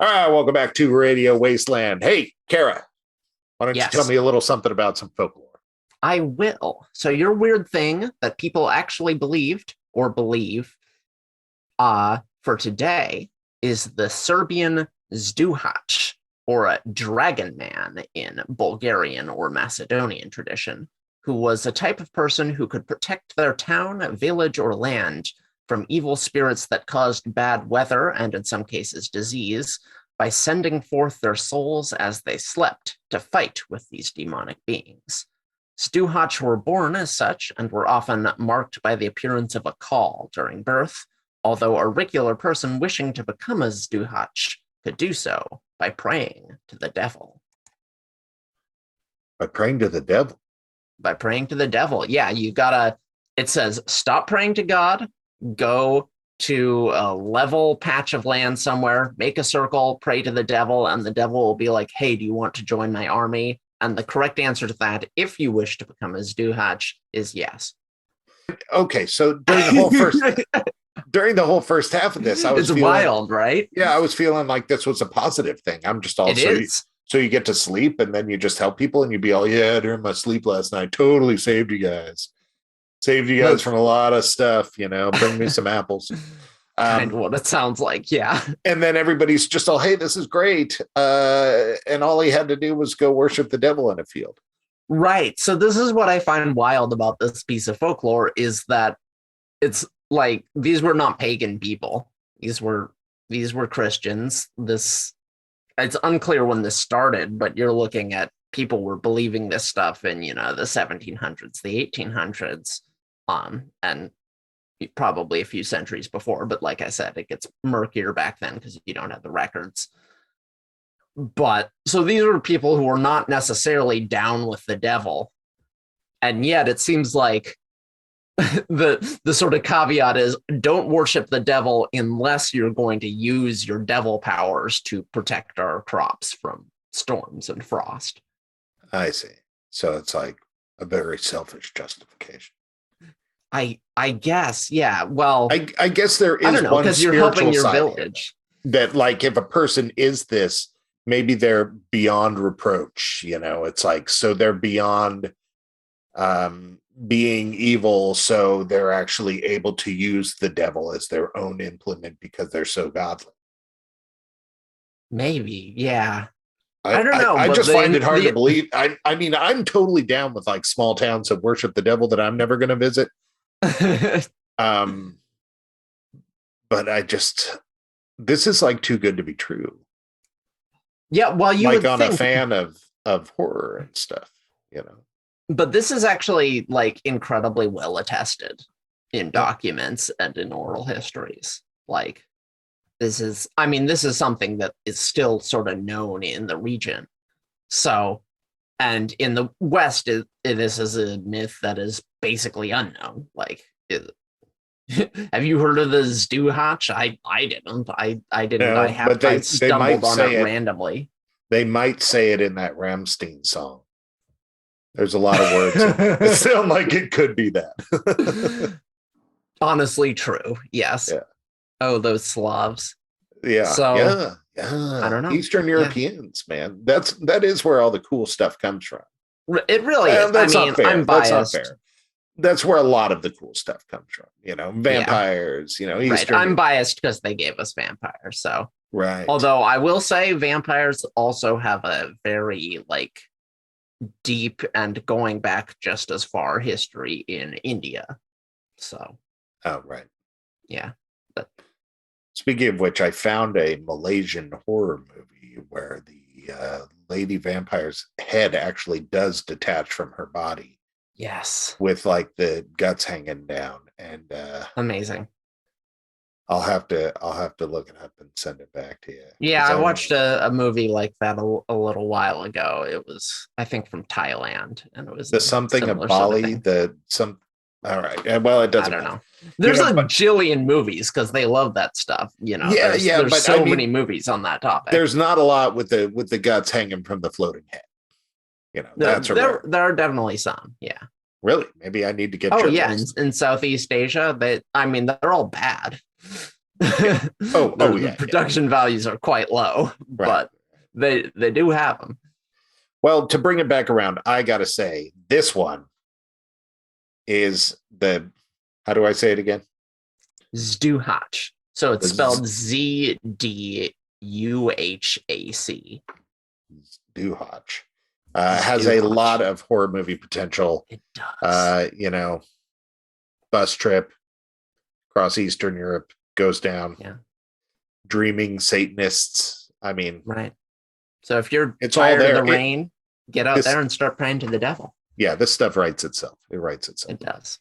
All right, welcome back to Radio Wasteland. Hey, Kara, why don't you Yes, tell me a little something about some folklore? I will. So your weird thing that people actually believed or believe for today is the Serbian zduhać, or a dragon man in Bulgarian or Macedonian tradition, who was a type of person who could protect their town, village, or land from evil spirits that caused bad weather and in some cases disease by sending forth their souls as they slept to fight with these demonic beings. Zduhać were born as such and were often marked by the appearance of a call during birth, although a regular person wishing to become a zduhać could do so by praying to the devil. By praying to the devil? By praying to the devil. Yeah, you gotta, it says, stop praying to God, go to a level patch of land somewhere, make a circle, pray to the devil, and the devil will be like, hey, do you want to join my army? And the correct answer to that, if you wish to become a zduhać, is yes. Okay, so during the whole first half of this, I was feeling wild, right? Yeah, I was feeling like this was a positive thing. I'm just also, it is. So you get to sleep and then you just help people and you'd be all, yeah, during my sleep last night, totally saved you guys. Saved you guys from a lot of stuff, bring me some apples. Kind of what it sounds like, yeah. And then everybody's just all, hey, this is great. And all he had to do was go worship the devil in a field. Right. So this is what I find wild about this piece of folklore is that it's like these were not pagan people. These were Christians. It's unclear when this started, but you're looking at people were believing this stuff in, the 1700s, the 1800s, and probably a few centuries before. But like I said, it gets murkier back then because you don't have the records. But so these were people who were not necessarily down with the devil. And yet it seems like the sort of caveat is don't worship the devil unless you're going to use your devil powers to protect our crops from storms and frost. I see. So it's like a very selfish justification. I guess, yeah. Well, I guess there is, I don't know, because you're helping your village. That like if a person is this, maybe they're beyond reproach, it's like, so they're beyond being evil, so they're actually able to use the devil as their own implement because they're so godly. Maybe, yeah. I don't know. I just find it hard to believe. I mean, I'm totally down with like small towns that worship the devil that I'm never going to visit. But this is like too good to be true. Yeah, well, you like would on think, a fan of horror and stuff, But this is actually like incredibly well attested in documents and in oral histories. Like this is something that is still sort of known in the region. So, and in the West, this is a myth that is basically unknown. Like, have you heard of the zduhać? I didn't. I didn't. No, I stumbled on it randomly. They might say it in that Rammstein song. There's a lot of words. It sounds like it could be that. Honestly, true. Yes. Yeah. Oh, those Slavs. Yeah. So, yeah. I don't know. Eastern Europeans, man. That is where all the cool stuff comes from. It really is. That's not fair. I'm biased. That's not fair. That's where a lot of the cool stuff comes from. Vampires. Eastern. Right. I'm biased because they gave us vampires. So. Right. Although I will say, vampires also have a very deep and going back just as far history in India. So. Oh, right. Yeah. But speaking of which, I found a Malaysian horror movie where the lady vampire's head actually does detach from her body. Yes. With like the guts hanging down, and amazing. I'll have to look it up and send it back to you. Yeah, I watched a movie like that a little while ago. It was, I think, from Thailand, and it was the something of Bali. All right. Well, it doesn't. I don't know. There's a jillion movies because they love that stuff. Yeah, there's so many movies on that topic. There's not a lot with the guts hanging from the floating head. There are definitely some. Yeah. Really? Maybe I need to get. Oh yeah, in Southeast Asia, they're all bad. The production values are quite low, but they do have them. Well, to bring it back around, I gotta say this one is how do I say it again? Zduhać. So it's spelled ZDUHAC. Zduhać. Has a lot of horror movie potential. It does. Bus trip across Eastern Europe goes down. Yeah. Dreaming Satanists. I mean, right. So if you're it's tired all there. of the rain, get out there and start praying to the devil. Yeah, this stuff writes itself. It writes itself. It does.